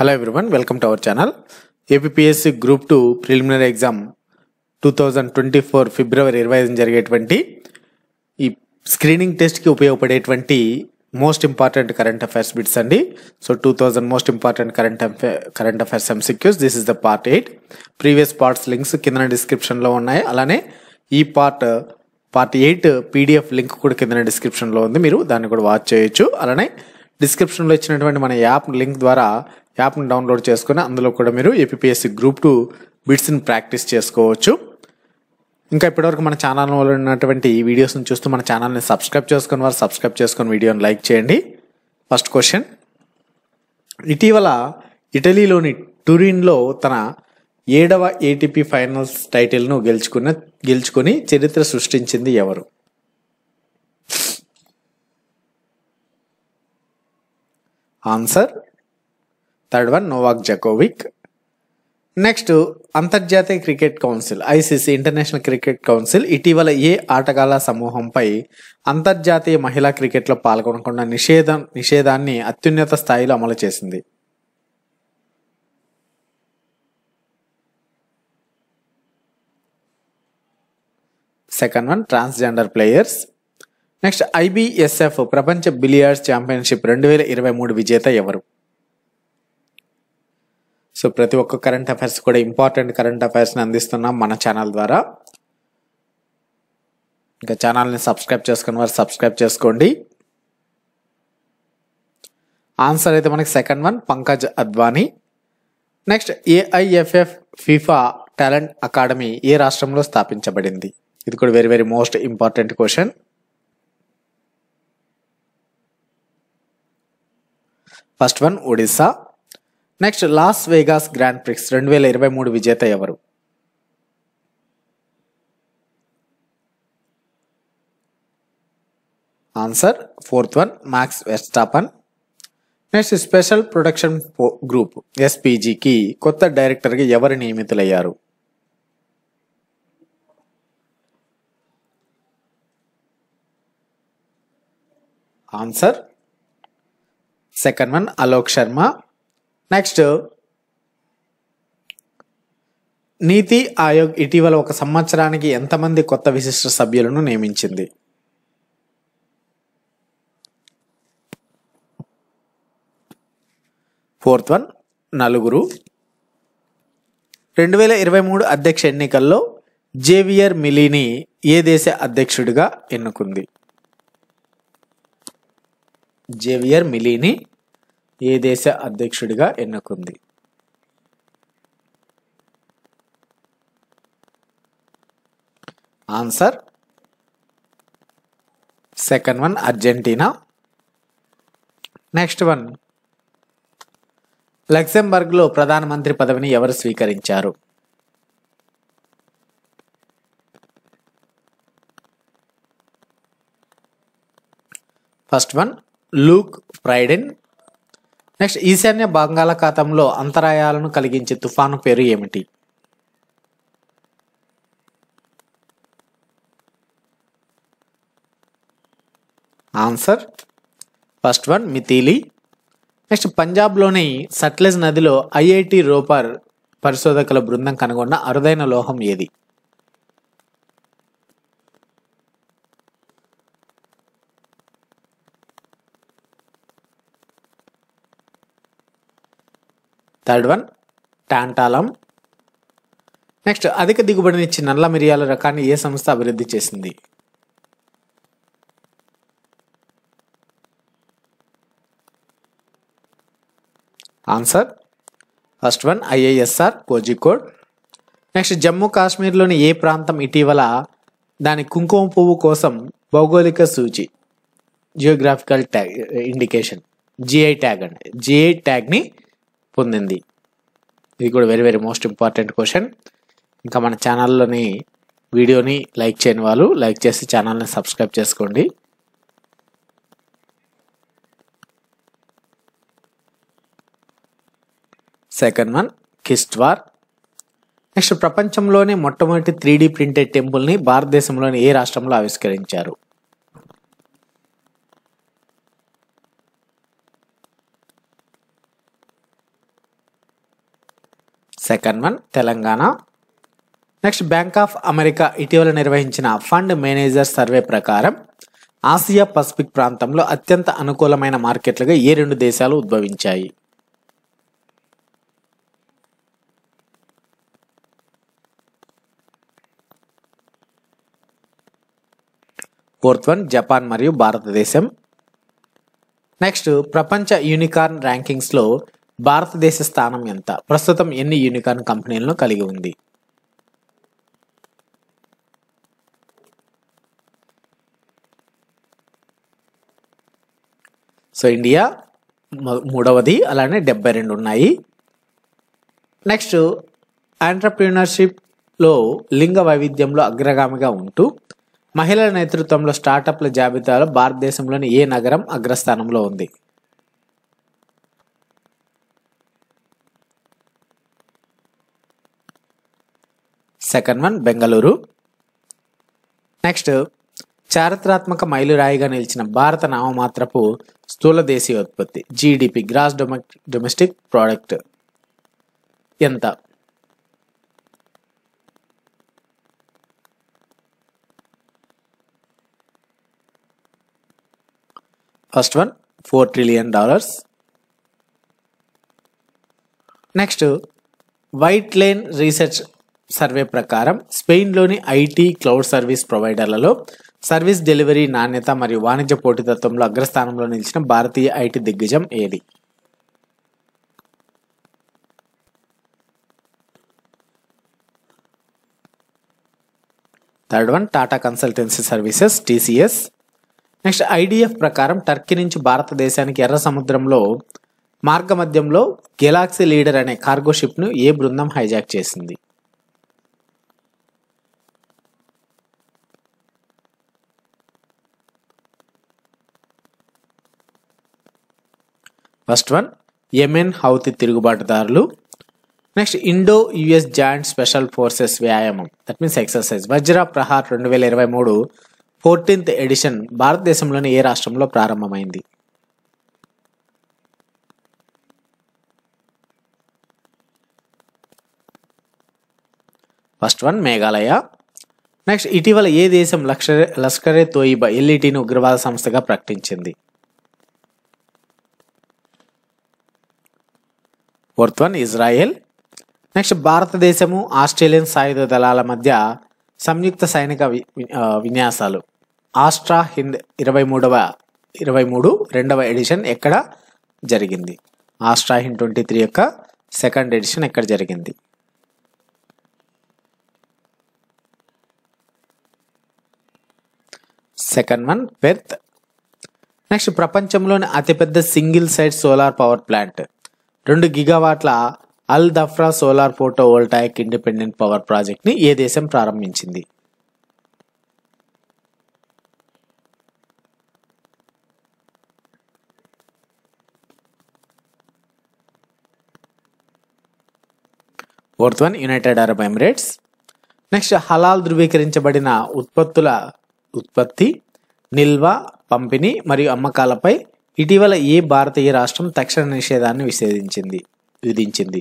Hello everyone, welcome to our channel. APPSC Group 2 Preliminary Exam 2024 ఫిబ్రవరి 25 జరిగేటువంటి ఈ screening test కి ఉపయోగపడేటువంటి most important current affairs bits అండి. So 2000 most important current affairs MCQs. This is the part 8. Previous parts links కింద description లో ఉన్నాయి. అలానే ఈ పార్ట్ 8 PDF లింక్ కూడా కింద డిస్క్రిప్షన్ లో ఉంది, మీరు దాన్ని కూడా వాచ్ చేయొచ్చు. అలానే డిస్క్రిప్షన్ లో ఇచ్చినటువంటి మన యాప్ లింక్ ద్వారా యాప్ని డౌన్లోడ్ చేసుకుని అందులో కూడా మీరు APPSC Group 2 బిట్స్ని ప్రాక్టీస్ చేసుకోవచ్చు. ఇంకా ఇప్పటివరకు మన ఛానల్లో ఉన్నటువంటి వీడియోస్ని చూస్తూ మన ఛానల్ని సబ్స్క్రైబ్ చేసుకుని వారు సబ్స్క్రైబ్ చేసుకుని వీడియోని లైక్ చేయండి. ఫస్ట్ క్వశ్చన్, ఇటీవల ఇటలీలోని టూరిన్లో తన 7వ ATP ఫైనల్స్ టైటిల్ను గెలుచుకుని చరిత్ర సృష్టించింది ఎవరు? Answer third one, Novak Djokovic. Next, అంతర్జాతీయ cricket council ICC international cricket council ఇటీవల ఏ ఆటగాళ్ల సమూహంపై అంతర్జాతీయ మహిళా క్రికెట్లో పాల్గొనకుండా నిషేధాన్ని అత్యున్నత స్థాయిలో అమలు చేసింది? Second one, transgender players. Next, IBSF ప్రపంచ బిలియర్డ్స్ ఛాంపియన్షిప్ 2023 విజేత ఎవరు? సో ప్రతి ఒక్క కరెంట్ అఫైర్స్ కూడా ఇంపార్టెంట్ కరెంట్ అఫైర్స్ని అందిస్తున్నాం మన ఛానల్ ద్వారా. ఇంకా ఛానల్ని సబ్స్క్రైబ్ చేసుకుని వారు సబ్స్క్రైబ్ చేసుకోండి. ఆన్సర్ అయితే మనకి second one, Pankaj Advani. Next, AIFF FIFA talent academy ఏ రాష్ట్రంలో స్థాపించబడింది? ఇది కూడా very very most important question. First one, Odisha. Next, Las Vegas Grand Prix 2023 విజేత ఎవరు? Answer fourth one, Max Verstappen. Next, special production group SPGకి కొత్త డైరెక్టర్గా ఎవరు నియమితులయ్యారు? Answer second one, Alok Sharma. Next, NITI Aayog ఇటీవల ఒక సంవత్సరానికి ఎంతమంది కొత్త విశిష్ట సభ్యులను నియమించింది? Fourth one, 4. 2023 అధ్యక్ష ఎన్నికల్లో జేవియర్ మిలీని ఏ దేశ అధ్యక్షుడిగా ఎన్నుకుంది? జేవియర్ మిలీని ఏ దేశ అధ్యక్షుడిగా ఎన్నుకుంది? Answer second one, Argentina. Next one, లక్సెంబర్గ్లో ప్రధానమంత్రి పదవిని ఎవరు స్వీకరించారు? First one, Luc Frieden. Next, ఈశాన్య బంగాళాఖాతంలో అంతరాయాలను కలిగించే తుఫాను పేరు ఏమిటి? Answer first one, Mithili. Next, పంజాబ్లోని సట్లెజ్ నదిలో IIT రోపర్ పరిశోధకుల బృందం కనుగొన్న అరుదైన లోహం ఏది? Third one, టాంటాలం. నెక్స్ట్, అధిక దిగుబడినిచ్చి నల్ల మిరియాల రకాన్ని ఏ సంస్థ అభివృద్ధి చేసింది? Answer first one, IISR Kozhikode. Next, Jammu కాశ్మీర్లోని ఏ ప్రాంతం ఇటీవల దాని కుంకుమ పువ్వు కోసం భౌగోళిక సూచి జియోగ్రాఫికల్ ట్యాగ్ ఇండికేషన్ GI ట్యాగ్ని పొందింది? ఇది కూడా very very most important question. ఇంకా మన ఛానల్లోని వీడియోని లైక్ చేయని వాళ్ళు లైక్ చేసి ఛానల్ని సబ్స్క్రైబ్ చేసుకోండి. Second one, Kishtwar. నెక్స్ట్, ప్రపంచంలోనే మొట్టమొదటి 3D ప్రింటెడ్ టెంపుల్ని భారతదేశంలోని ఏ రాష్ట్రంలో ఆవిష్కరించారు? Second one Telangana. Next bank of America ఇటీవల నిర్వహించిన ఫండ్ మేనేజర్ సర్వే ప్రకారం ఆసియా పసిఫిక్ ప్రాంతంలో అత్యంత అనుకూలమైన మార్కెట్లుగా ఏ 2 దేశాలు ఉద్భవించాయి? ఫోర్త్ వన్ జపాన్ మరియు భారతదేశం. నెక్స్ట్ ప్రపంచ యూనికార్న్ ర్యాంకింగ్స్లో భారతదేశ స్థానం ఎంత? ప్రస్తుతం ఎన్ని యూనికార్న్ కంపెనీలను కలిగి ఉంది? సో ఇండియా మూడవది, అలానే 72 ఉన్నాయి. నెక్స్ట్ ఆంటర్‌ప్రెన్యూర్‌షిప్‌లో లింగ వైవిధ్యంలో అగ్రగామిగా ఉంటూ మహిళల నేతృత్వంలో స్టార్టప్ల జాబితాలో భారతదేశంలోని ఏ నగరం అగ్రస్థానంలో ఉంది? Second one Bengaluru. నెక్స్ట్ చారిత్రాత్మక మైలురాయిగా నిలిచిన భారత నామమాత్రపు స్థూల దేశీయోత్పత్తి జీడిపి గ్రాస్ డొమెస్టిక్ ప్రోడక్ట్ ఎంత? First one $4 trillion. Next Whitelane research survey ప్రకారం స్పెయిన్లోని ఐటీ క్లౌడ్ సర్వీస్ ప్రొవైడర్లలో సర్వీస్ డెలివరీ నాణ్యత మరియు వాణిజ్య పోటీతత్వంలో అగ్రస్థానంలో నిలిచిన భారతీయ ఐటీ దిగ్గజం ఏది? Third one Tata consultancy services TCS. Next IDF ప్రకారం టర్కీ నుంచి భారతదేశానికి ఎర్ర సముద్రంలో మార్గమధ్యంలో గెలాక్సీ లీడర్ అనే కార్గో షిప్ను ఏ బృందం హైజాక్ చేసింది? ఫస్ట్ వన్ యెమెన్ హౌతీ తిరుగుబాటుదారులు. Next Indo US joint special forces వ్యాయామం that means exercise Vajra Prahar 2023 14th edition భారతదేశంలోని ఏ రాష్ట్రంలో ప్రారంభమైంది? First one Meghalaya. నెక్స్ట్ ఇటీవల ఏ దేశం లష్కరే తోయిబా LETని ఉగ్రవాద సంస్థగా ప్రకటించింది? Fourth one Israel. నెక్స్ట్ భారతదేశము ఆస్ట్రేలియన్ సాయుధ దళాల మధ్య సంయుక్త సైనిక విన్యాసాలు ఆస్ట్రా హింద్ 23 రెండవ ఎడిషన్ ఎక్కడ జరిగింది? ఆస్ట్రా హింద్ 23 యొక్క సెకండ్ ఎడిషన్ ఎక్కడ జరిగింది? Second one Perth. నెక్స్ట్ ప్రపంచంలోని అతిపెద్ద single site solar power plant 2 గిగావాట్ల Al Dhafra solar photovoltaic independent power project ని ఏ దేశం ప్రారంభించింది? Fourth one United Arab Emirates. Next హలాల్ ధృవీకరించబడిన ఉత్పత్తుల ఉత్పత్తి, నిల్వ, పంపిణీ మరియు అమ్మకాలపై ఇటీవల ఏ భారతీయ రాష్ట్రం తక్షణ నిషేధాన్ని విధించింది?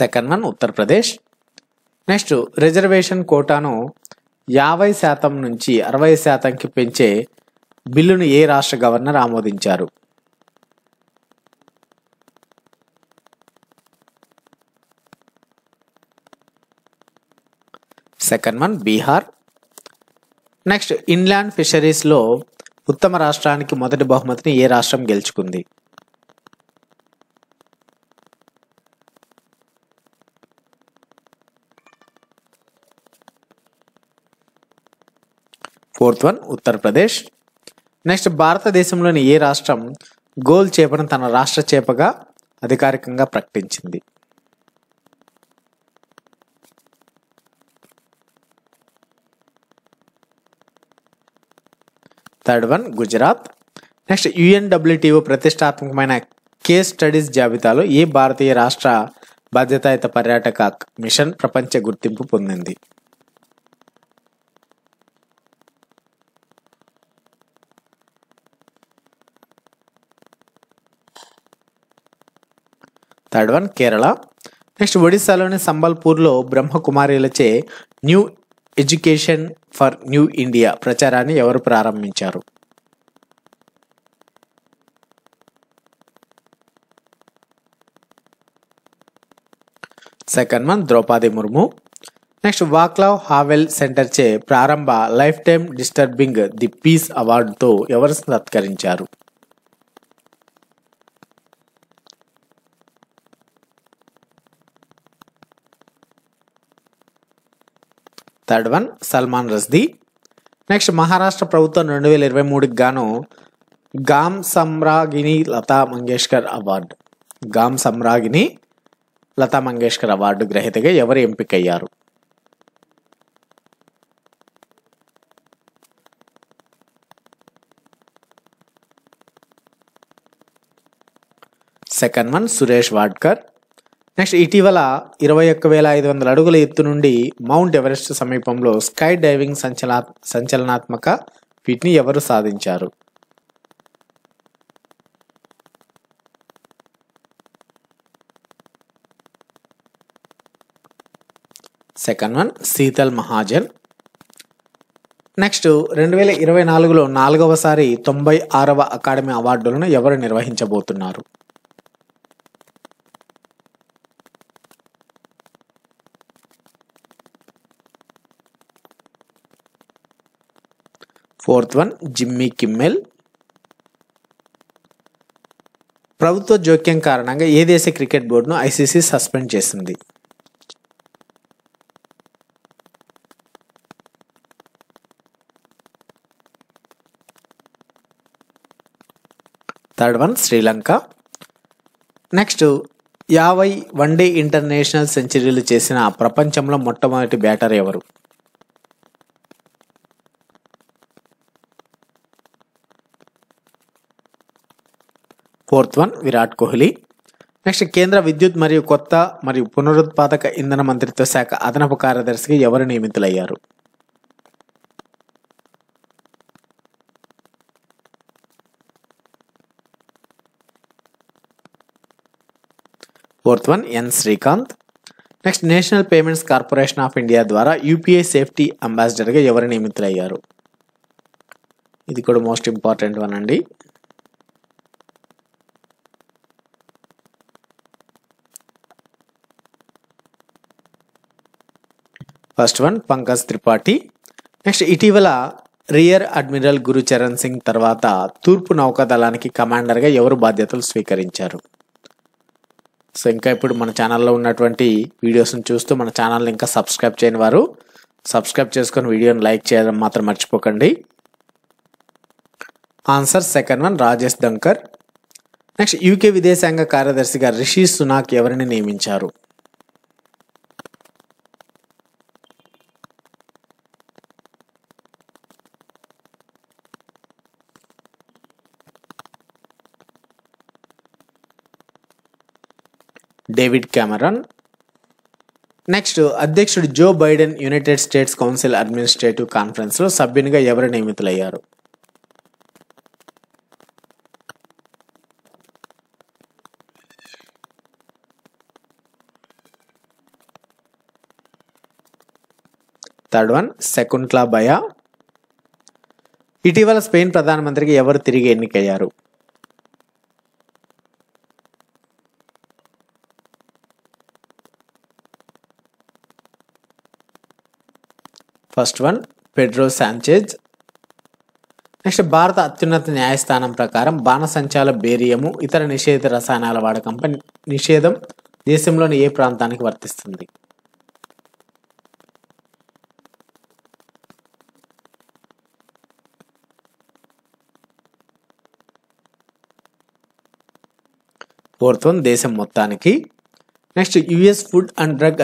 Second one Uttar Pradesh. Next reservation కోటాను 50% నుంచి 60%కి పెంచే బిల్లును ఏ రాష్ట్ర గవర్నర్ ఆమోదించారు? Second one Bihar. Next inland ఫిషరీస్లో ఉత్తమ రాష్ట్రానికి మొదటి బహుమతిని ఏ రాష్ట్రం గెలుచుకుంది? Fourth one Uttar Pradesh. నెక్స్ట్ భారతదేశంలోని ఏ రాష్ట్రం గోల్ చేపను తన రాష్ట్ర చేపగా అధికారికంగా ప్రకటించింది? Third one Gujarat. Next UNWTO ప్రతిష్టాత్మకమైన కేస్ స్టడీస్ జాబితాలో ఏ భారతీయ రాష్ట్ర బాధ్యతాయుత పర్యాటక మిషన్ ప్రపంచ గుర్తింపు పొందింది? Third one Kerala. నెక్స్ట్ ఒడిస్సాలోని సంబల్పూర్లో బ్రహ్మకుమారిలచే new education for new India ప్రచారాన్ని ఎవరు ప్రారంభించారు? Second one Droupadi Murmu. Next Vaclav Havel centre చే ప్రారంభ lifetime disturbing the peace అవార్డుతో ఎవరు సత్కరించారు? Third one Salman Rushdie. Next Maharashtra ప్రభుత్వం 2023కి గాను గామ్ సమ్రాగిని లతా మంగేష్కర్ అవార్డు లతా మంగేష్కర్ అవార్డు గ్రహీతగా ఎవరు ఎంపికయ్యారు? Second one Suresh Wadkar. Next ఇటీవల 21,500 అడుగుల ఎత్తు నుండి మౌంట్ ఎవరెస్ట్ సమీపంలో స్కై డైవింగ్ సంచలనాత్మక ఫీట్ని ఎవరు సాధించారు? Second one Shital Mahajan. Next 2024లో 4వసారి 96వ అకాడమీ అవార్డులను ఎవరు నిర్వహించబోతున్నారు? Fourth one Jimmy Kimmel. ప్రభుత్వ జోక్యం కారణంగా ఏ దేశ క్రికెట్ బోర్డును ఐసీసీ సస్పెండ్ చేసింది? Third one Sri Lanka. Next 50 one day international సెంచరీలు చేసిన ప్రపంచంలో మొట్టమొదటి బ్యాటర్ ఎవరు? Fourth one Virat Kohli. Next కేంద్ర విద్యుత్ మరియు కొత్త మరియు పునరుత్పాదక ఇంధన మంత్రిత్వ శాఖ అదనపు కార్యదర్శిగా ఎవరు నియమితులయ్యారు? Fourth one N Srikanth. Next National Payments Corporation of India ద్వారా యూపీఐ సేఫ్టీ అంబాసిడర్గా ఎవరు నియమితులయ్యారు? ఇది కూడా మోస్ట్ ఇంపార్టెంట్ వన్ అండి. First one Pankaj Tripathi. Next ఇటీవల రియర్ అడ్మిరల్ గురుచరణ్ సింగ్ తర్వాత తూర్పు నౌకాదళానికి కమాండర్గా ఎవరు బాధ్యతలు స్వీకరించారు? సో ఇంకా ఇప్పుడు మన ఛానల్లో ఉన్నటువంటి వీడియోస్ని చూస్తూ మన ఛానల్ని ఇంకా సబ్స్క్రైబ్ చేయని వారు సబ్స్క్రైబ్ చేసుకొని వీడియోని లైక్ చేయడం మాత్రం మర్చిపోకండి. Answer second one Rajesh Dhankar. Next UK విదేశాంగ కార్యదర్శిగా రిషి సునాక్ ఎవరిని నియమించారు? David Cameron. నెక్స్ట్ అధ్యక్షుడు Joe Biden United States council administrative కాన్ఫరెన్స్లో సభ్యునిగా ఎవరు నియమితులయ్యారు? Third one Shakuntala Bhaya. ఇటీవల స్పెయిన్ ప్రధానమంత్రికి ఎవరు తిరిగి ఎన్నికయ్యారు? First one Pedro Sanchez. Next భారత అత్యున్నత న్యాయస్థానం ప్రకారం బాణసంచాల బేరియము ఇతర నిషేధిత రసాయనాల వాడకంపై నిషేధం దేశంలోని ఏ ప్రాంతానికి వర్తిస్తుంది? ఫోర్త్ వన్ దేశం మొత్తానికి. Next US food and drug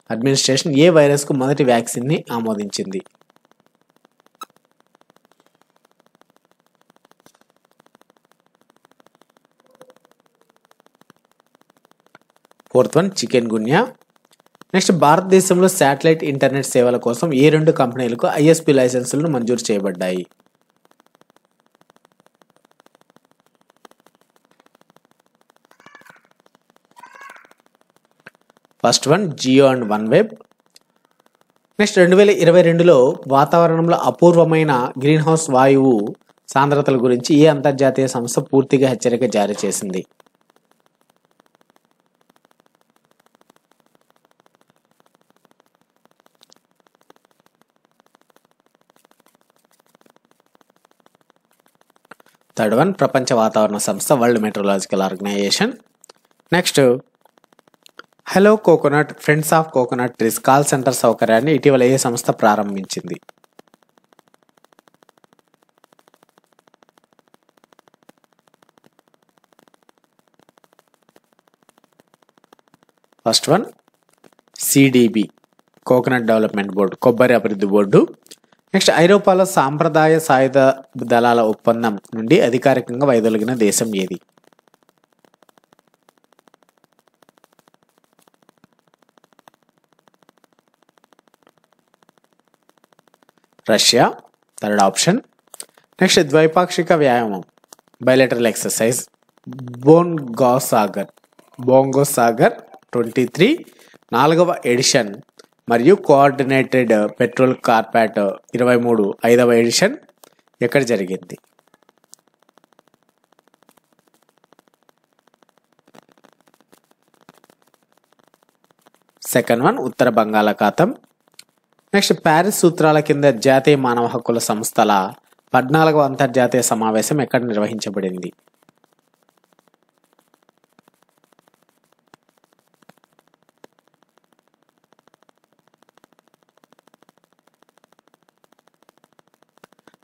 administration ఏ వైరస్కు మొదటి వ్యాక్సిన్ని ఆమోదించింది? Fourth one chikungunya. Next భారతదేశంలో శాటిలైట్ ఇంటర్నెట్ సేవల కోసం ఏ 2 కంపెనీలకు ఐఎస్పి లైసెన్సులను మంజూరు చేయబడ్డాయి? First one Jio and OneWeb. Next 2022లో వాతావరణంలో అపూర్వమైన గ్రీన్ హౌస్ వాయువు సాంద్రతల గురించి ఏ అంతర్జాతీయ సంస్థ పూర్తిగా హెచ్చరిక జారీ చేసింది? థర్డ్ వన్ ప్రపంచ వాతావరణ సంస్థ, world meteorological organisation. Next hello coconut friends of coconut trees call centre సౌకర్యాన్ని ఇటీవల ఏ సంస్థ ప్రారంభించింది? First one CDB coconut development board, కొబ్బరి అభివృద్ధి బోర్డు. నెక్స్ట్ ఐరోపాలో సాంప్రదాయ సాయుధ దళాల ఒప్పందం నుండి అధికారికంగా వైదొలిగిన దేశం ఏది? Russia, third option. నెక్స్ట్ ద్వైపాక్షిక వ్యాయామం బైలేటరల్ ఎక్సర్సైజ్ బోంగోసాగర్ 23 4వ ఎడిషన్ మరియు కోఆర్డినేటెడ్ పెట్రోల్ కార్పాట్ 23 5వ ఎడిషన్ ఎక్కడ జరిగింది? సెకండ్ వన్ ఉత్తర బంగాళాఖాతం. నెక్స్ట్ ప్యారిస్ సూత్రాల కింద జాతీయ మానవ హక్కుల సంస్థల 14వ అంతర్జాతీయ సమావేశం ఎక్కడ నిర్వహించబడింది?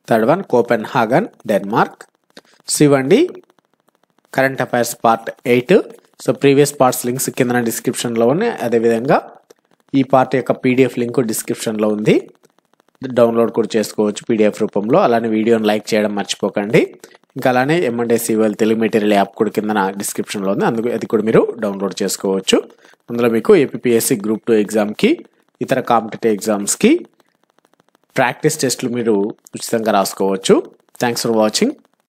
Third one Copenhagen, Denmark. ఇవ్వండి current affairs part 8. So previous parts links కింద డిస్క్రిప్షన్లో ఉన్నాయి. అదేవిధంగా ఈ పార్ట్ యొక్క పీడిఎఫ్ లింక్ డిస్క్రిప్షన్లో ఉంది, డౌన్లోడ్ కూడా చేసుకోవచ్చు పీడిఎఫ్ రూపంలో. అలానే వీడియోని లైక్ చేయడం మర్చిపోకండి. ఇంకా అలానే M&A తెలుగు మెటీరియల్ యాప్ కూడా కింద డిస్క్రిప్షన్లో ఉంది, అందుకు అది కూడా మీరు డౌన్లోడ్ చేసుకోవచ్చు. అందులో మీకు ఏపీఎస్సి గ్రూప్ 2 ఎగ్జామ్కి, ఇతర కాంపిటేటివ్ ఎగ్జామ్స్కి ప్రాక్టీస్ టెస్ట్లు మీరు ఉచితంగా రాసుకోవచ్చు. Thanks for watching.